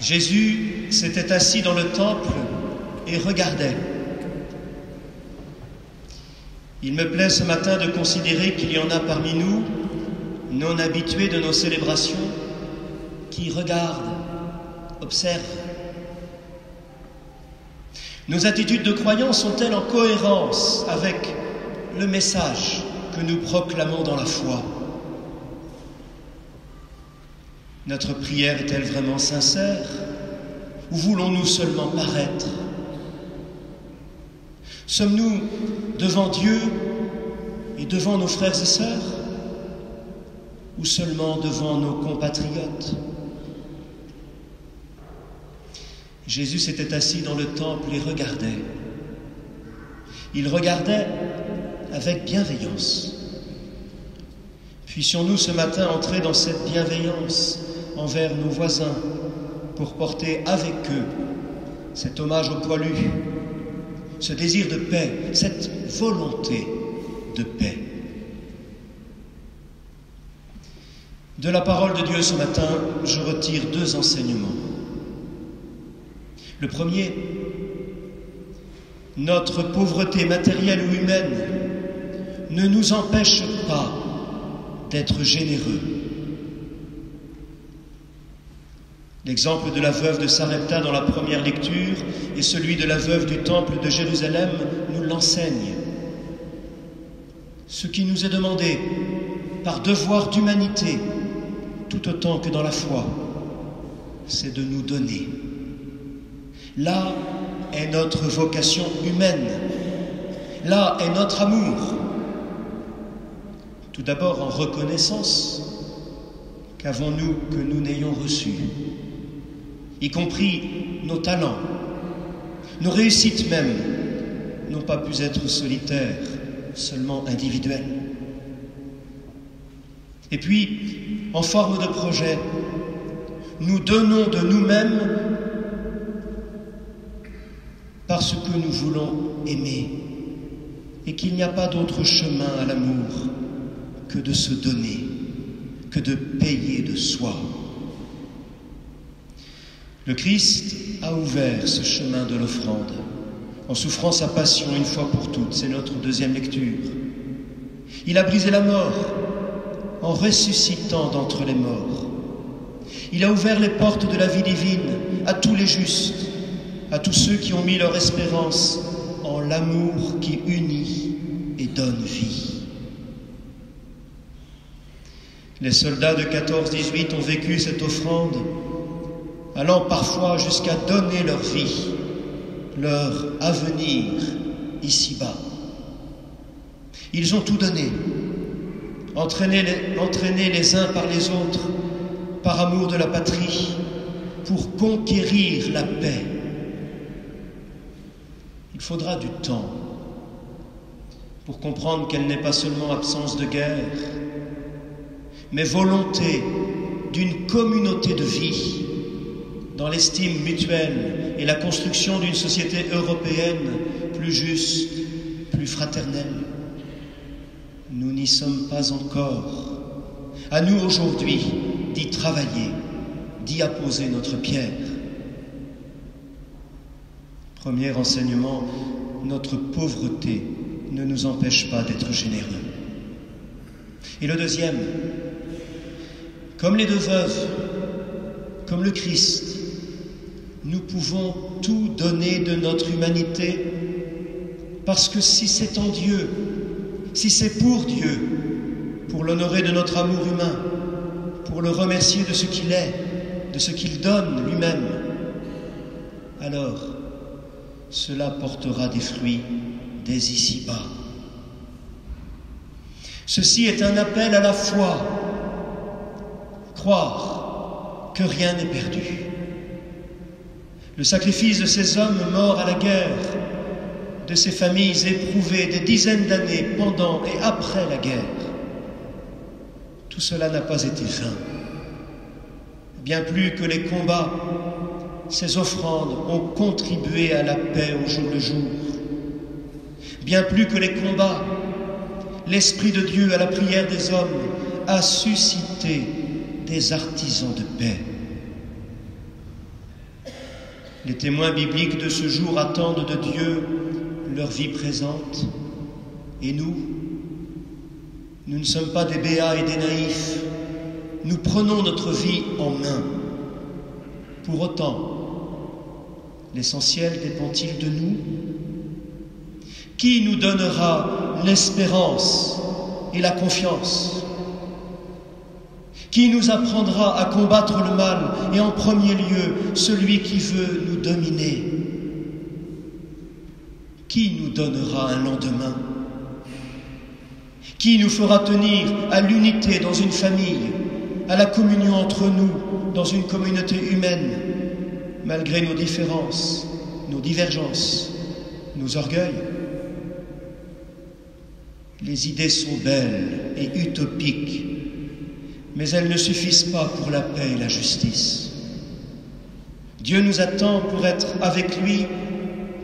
Jésus s'était assis dans le temple et regardait. Il me plaît ce matin de considérer qu'il y en a parmi nous, non habitués de nos célébrations, qui regardent, observent. Nos attitudes de croyants sont-elles en cohérence avec le message que nous proclamons dans la foi? Notre prière est-elle vraiment sincère ou voulons-nous seulement paraître? Sommes-nous devant Dieu et devant nos frères et sœurs ou seulement devant nos compatriotes? Jésus s'était assis dans le temple et regardait. Il regardait avec bienveillance. Puissions-nous ce matin entrer dans cette bienveillance envers nos voisins pour porter avec eux cet hommage aux poilus, ce désir de paix, cette volonté de paix. De la parole de Dieu ce matin, je retire 2 enseignements. Le premier, notre pauvreté matérielle ou humaine ne nous empêche pas d'être généreux. L'exemple de la veuve de Sarepta dans la première lecture et celui de la veuve du temple de Jérusalem nous l'enseignent. Ce qui nous est demandé par devoir d'humanité, tout autant que dans la foi, c'est de nous donner. Là est notre vocation humaine. Là est notre amour. Tout d'abord en reconnaissance qu'avons-nous que nous n'ayons reçu, y compris nos talents, nos réussites même, n'ont pas pu être solitaires, seulement individuelles. Et puis, en forme de projet, nous donnons de nous-mêmes parce que nous voulons aimer et qu'il n'y a pas d'autre chemin à l'amour que de se donner, que de payer de soi. Le Christ a ouvert ce chemin de l'offrande en souffrant sa passion une fois pour toutes. C'est notre deuxième lecture. Il a brisé la mort en ressuscitant d'entre les morts. Il a ouvert les portes de la vie divine à tous les justes, à tous ceux qui ont mis leur espérance en l'amour qui unit et donne vie. Les soldats de 14-18 ont vécu cette offrande, allant parfois jusqu'à donner leur vie, leur avenir ici-bas. Ils ont tout donné, entraînés les uns par les autres, par amour de la patrie, pour conquérir la paix. Il faudra du temps pour comprendre qu'elle n'est pas seulement absence de guerre, mais volonté d'une communauté de vie, dans l'estime mutuelle et la construction d'une société européenne plus juste, plus fraternelle. Nous n'y sommes pas encore. À nous aujourd'hui d'y travailler, d'y apposer notre pierre. Premier enseignement, notre pauvreté ne nous empêche pas d'être généreux. Et le deuxième, comme les 2 veuves, comme le Christ, nous pouvons tout donner de notre humanité parce que si c'est en Dieu, si c'est pour Dieu, pour l'honorer de notre amour humain, pour le remercier de ce qu'il est, de ce qu'il donne lui-même, alors cela portera des fruits dès ici-bas. Ceci est un appel à la foi, croire que rien n'est perdu. Le sacrifice de ces hommes morts à la guerre, de ces familles éprouvées des dizaines d'années pendant et après la guerre, tout cela n'a pas été vain. Bien plus que les combats, ces offrandes ont contribué à la paix au jour le jour. Bien plus que les combats, l'Esprit de Dieu à la prière des hommes a suscité des artisans de paix. Les témoins bibliques de ce jour attendent de Dieu leur vie présente. Et nous ne sommes pas des béats et des naïfs. Nous prenons notre vie en main. Pour autant, l'essentiel dépend-il de nous? Qui nous donnera l'espérance et la confiance? Qui nous apprendra à combattre le mal et en premier lieu celui qui veut nous dominer? Qui nous donnera un lendemain? Qui nous fera tenir à l'unité dans une famille, à la communion entre nous dans une communauté humaine, malgré nos différences, nos divergences, nos orgueils? Les idées sont belles et utopiques, mais elles ne suffisent pas pour la paix et la justice. Dieu nous attend pour être avec lui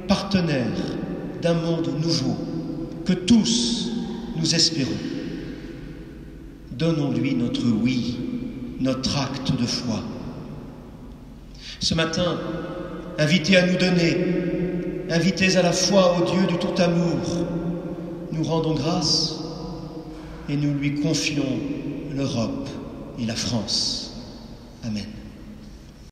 partenaires d'un monde nouveau, que tous nous espérons. Donnons-lui notre oui, notre acte de foi. Ce matin, invités à nous donner, invités à la foi au Dieu du tout amour, nous rendons grâce et nous lui confions l'Europe et la France. Amen.